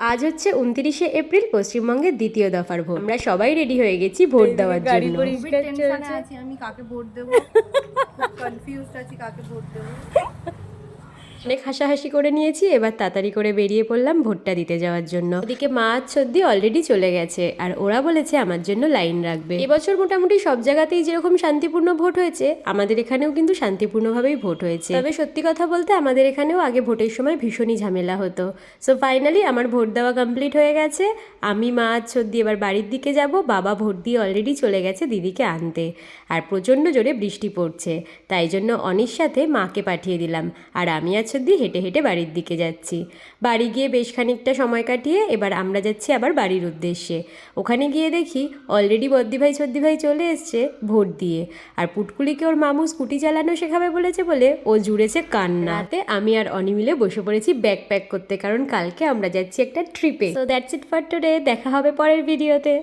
আজ হচ্ছে 29শে এপ্রিল, পশ্চিমবঙ্গের দ্বিতীয় দফার ভোট। আমরা সবাই রেডি হয়ে গেছি ভোট দেওয়ার জন্য। আমি কাকে ভোট দেবো, কনফিউজড আছি কাকে ভোট দেবো। অনেক হাসাহাসি করে নিয়েছি, এবার তাড়াতাড়ি করে বেরিয়ে পড়লাম ভোটটা দিতে যাওয়ার জন্য। ওদিকে মা আর সর্দি অলরেডি চলে গেছে, আর ওরা বলেছে আমার জন্য লাইন রাখবে। এবছর মোটামুটি সব জায়গাতেই যেরকম শান্তিপূর্ণ ভোট হয়েছে, আমাদের এখানেও কিন্তু শান্তিপূর্ণভাবেই ভোট হয়েছে। তবে সত্যি কথা বলতে আমাদের এখানেও আগে ভোটের সময় ভীষণই ঝামেলা হতো। সো ফাইনালি আমার ভোট দেওয়া কমপ্লিট হয়ে গেছে। আমি মা আর সর্দি এবার বাড়ির দিকে যাব। বাবা ভোট দিয়ে অলরেডি চলে গেছে দিদিকে আনতে। আর প্রচণ্ড জোরে বৃষ্টি পড়ছে, তাই জন্য অনির সাথে মাকে পাঠিয়ে দিলাম, আর আমি আর সর্দি হেঁটে হেঁটে বাড়ির দিকে যাচ্ছি। বাড়ি গিয়ে বেশ খানিকটা সময় কাটিয়ে এবার আমরা যাচ্ছি আবার বাড়ির উদ্দেশ্যে। ওখানে গিয়ে দেখি অলরেডি বদ্দি ভাই সর্দি ভাই চলে এসছে ভোট দিয়ে, আর পুটকুলিকে ওর মামু স্কুটি চালানো শেখাবে বলেছে বলে ও জুড়েছে কান্নাতে। আমি আর অনি মিলে বসে পড়েছি ব্যাগ প্যাক করতে, কারণ কালকে আমরা যাচ্ছি একটা ট্রিপে। So that's it for today. দেখা হবে পরের ভিডিওতে।